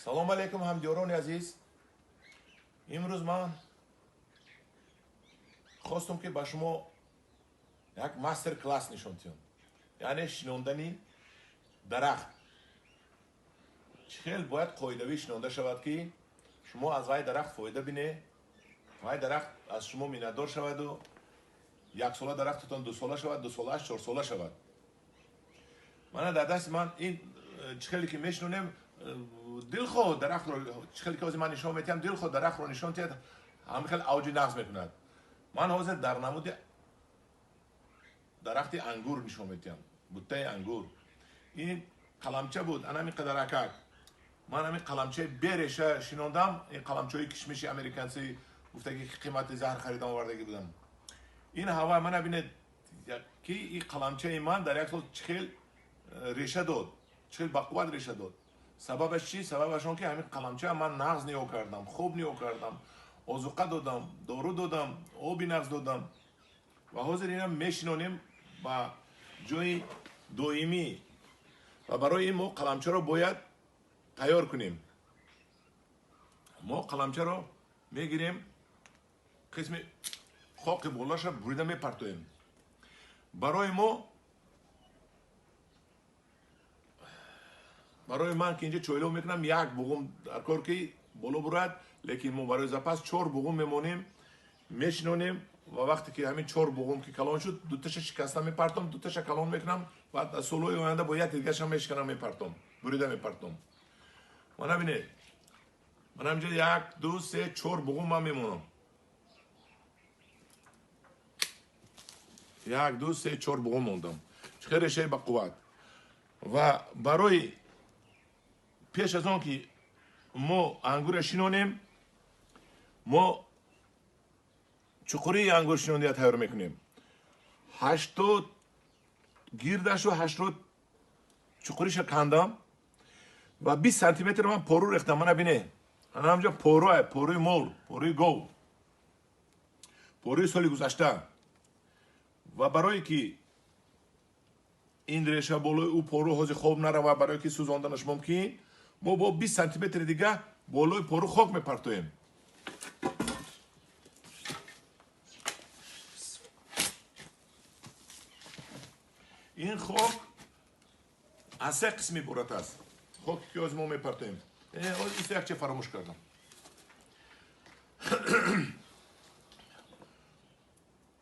салом алейкум ҳамдиёрони азиз. имрӯз ман хостам ки ба шумо як мастер класс нишон диҳам, яъне шинондани дарахт. чӣ хел бояд қоидавӣ шинонда шавад ки шумо аз вай дарахт фоида бине, вай дарахт аз шумо миннатдор шаваду яксола дарахтатон дусола шавад, дусолааш чорсола шавад. мана дар дасти ман ин чӣ хеле ки мешинонем дилхоҳ дарахтро, чӣ хеле ки ҳозир ман нишон метиҳам, дилхоҳ дарахтро нишон диҳад, ҳама хел авҷи нағз мекунад. ман ҳозир дар намуди дарахти ангур нишон метиҳам, буттаи ангур. ин қаламча буд, ана ҳамин қадаракак. ман ҳамин қаламчаи береша шинондам. ин қаламчаҳои кишмиши американцӣ гуфтаги қимати заҳр харидам овардаги будам. ин ҳава мана бинед ки ин қаламчаи ман дар як сол чӣ хел реша дод, чӣ хел бақувват реша дод. сабабаш чӣ? Сабабаш он ки ҳамин қаламча ман нағз ниё кардам, хоб ниё кардам, озуқа додам, дору додам, оби нағз додам ва ҳозир инам мешинонем ба ҷои доимӣ. ва барои ин мо қаламчаро бояд тайёр кунем. мо қаламчаро мегирем, қисми хоқи болаша бурида мепартоем. барои ман ки инҷа чойлов мекунам, як буғум дар кор ки боло бурад, лекин мо барои запас 4 буғум мемонем, мешинонем ва вақте ки ҳамин 4 буғум ки калон шуд, дуташа шикаста мепартом, дуташа калон мекунам ва дар солҳои оянда бо як дигаша мешиканам, мепартом, бурида мепартом. мана бинед, мана инҷа 1 2 3 4 буғум ман мемонам. 1 2 3 4 буғум мондам. чӣ хел решаи бақувват. ва барои пеш аз он ки мо ангурро шинонем, мо чуқурии ангур шинондия тайёр мекунем. 80 гирдашу 80 чуқуриша кандам ва 20 сантиметр ман пору рехтам. мана бине, ана ҳамҷа поруа, поруи мол, поруи гов, поруи соли гузашта. ва барое ки ин реша болои ӯ пору ҳозир хоб нарава, барое ки сӯзонданаш мумкин, мо бо 20 сантиметри дига болои пору хок мепартоем. ин хок аз се қисми иборат аст. хоке ки ҳозир мо мепартоем. ҳозир якче фаромӯш кардам.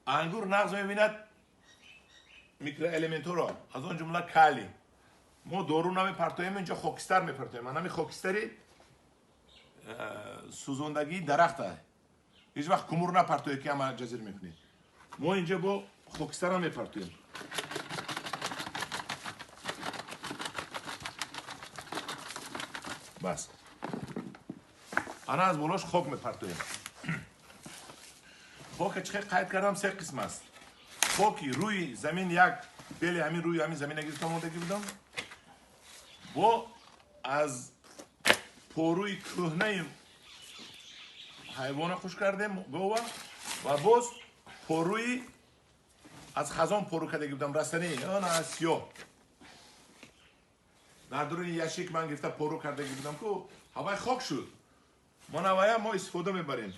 ангур нағз мебинад микроэлементҳоро, аз он ҷумла кали. мо дору намепартоем, инҷа хокистар мепартоем. ан ҳамин хокистари сӯзондагии дарахта. ҳеҷ вақт кумур напартоед ки ҳама ҷазир мекунед. мо инҷа бо хокистарам мепартоем. бас ана аз болош хок мепартоем. хоке чӣ хел қайд кардам? 3 қисм аст. хоки рӯи замин, як бели ҳамин рӯи ҳамин замина гирифта омодаги будам, бо аз порӯи кӯҳнаи ҳайвона хуш кардем, гова, ва боз порӯи аз хазон порӯ кардаги будам, растанӣ, он аз сиёҳ. дар дуруни яшик ман гирифта порӯ кардаги будам ку ҳавай хок шуд. мана вая мо истифода мебарем.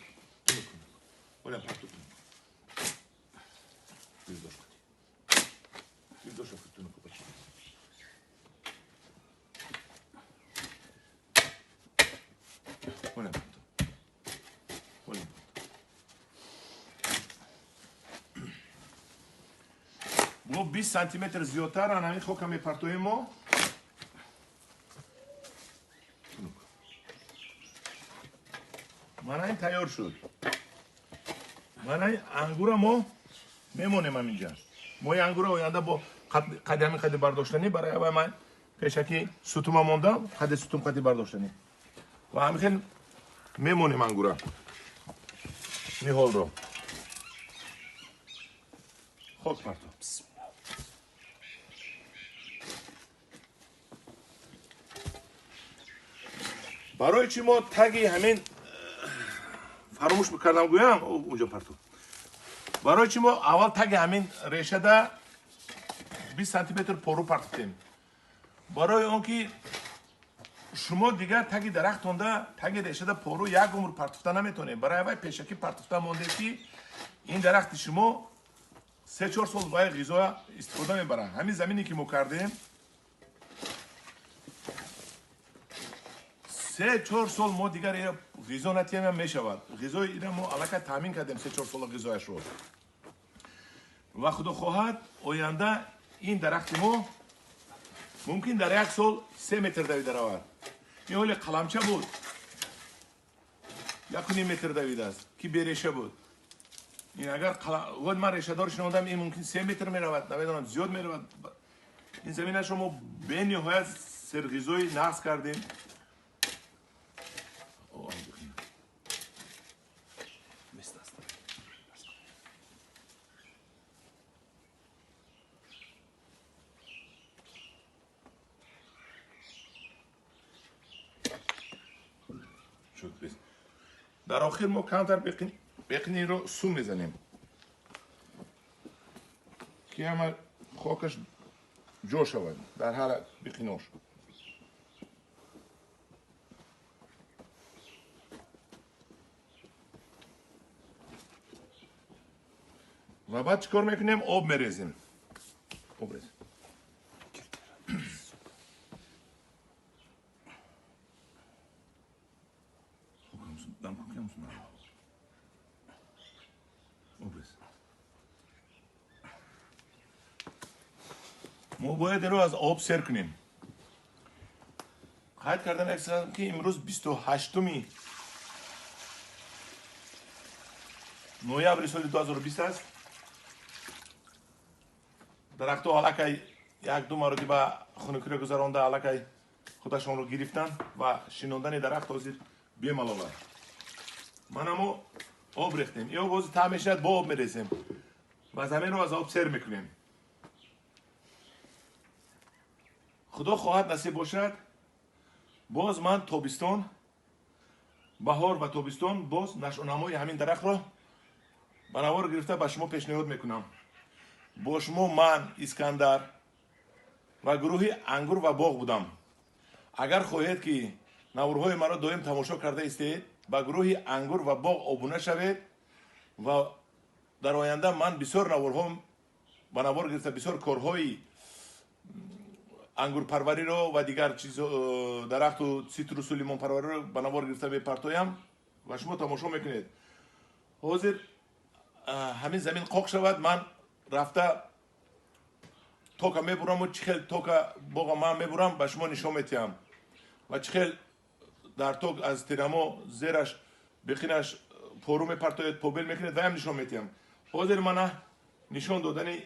бо 20 сантиметр зиёдтар ҳамин хока мепартоем мо. мана ин тайёр шуд. мана ин ангура мо мемонем ҳаминҷа. мо ин ангура оянда бо қади ҳамин қади бардоштанӣ, барои аввал ман пешаки сутума мондам, қади сутум қади бардоштанӣ ва ҳамин хел мемонем ангура ниҳолро. хок парто. барои чӣ мо таги ҳамин фаромӯш кардам гӯям, оҷо парто. барои чӣ мо аввал таги ҳамин решада 20 сантиметр пору партотем? барои он ки شما دیگر تگ درختونده تگ ریشه پارو یک عمر پرتوفته نمیتونه. برای اول پیشکی پرتوفته مونده که این درخت شما 3-4 سال برای غذا استفاده میبره. همین زمینی که ما کردیم 3-4 سال ما دیگر غذا نتیم میشود. غذا اینا ما علاقه تامین کردیم 3-4 سال غذایش رو. و خدا خواهد آینده این درخت ما ممکن در یک سال 3 متر دویده رود. این حال قلمچه بود 1.5 متر دویده است که بیریشه بود. این اگر خود من ریشه دار شنودم این ممکن 3 متر می رود، نمیدونم زیاد می رود. این زمینش رو ما به نهایت سرغذای نقص کردیم. در آخر ما کانتر بقینی رو سو میزنیم که همه خاکش جو شود در حال بقیناش. و بعد چیکار میکنیم؟ آب میریزیم. آب ریزیم. ما باید رو از آب سر کنیم. قید کردم اکسرم که امروز 28 نوامبر سال 2020 است. درخت ها علاقه یک دو مرتبه خنکری گذرانده علاقه خودشان رو گرفتن و شنوندن درخت حاضر بی‌ملال است. من همو آب ریختیم. این آب طعمش با آب میریزیم و زمین رو از آب سر میکنیم. خدا خواهد نصیب باشد باز من تابستان بهار و تابستان باز نشو نمای همین درخت رو بنوار گرفته به شما پیشنهاد میکنم. با شما من اسکندر و گروه انگور و باغ بودم. اگر خواهید که نوارهای مرا دائم تماشا کرده استید با گروه انگور و باغ آبونه شوید و در آینده من بسیار نوارها بنوار گرفته بسیار کارهای انگور پروری رو و دیگر چیز درخت و سیتروس و لیمون پروری رو بنوار گرفته بپرتایم و شما تماشا میکنید. حاضر همین زمین قاق شود من رفته توکا میبرم و چخیل توکا باقا من میبرم به شما نشان میتیم و چخیل در توک از تیرمو زیرش بخینش پارو میپرتاید پوبل میکنید و هم نشان میتیم. حاضر من نشان دادن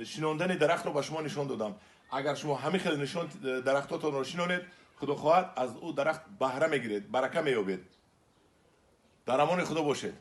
شنوندن درخت رو به شما نشان دادم. اگر شما همین خیلی نشان درختاتون رو شنونید خدا خواهد از او درخت بهره میگیرید، برکه مییابید. در امان خدا باشید.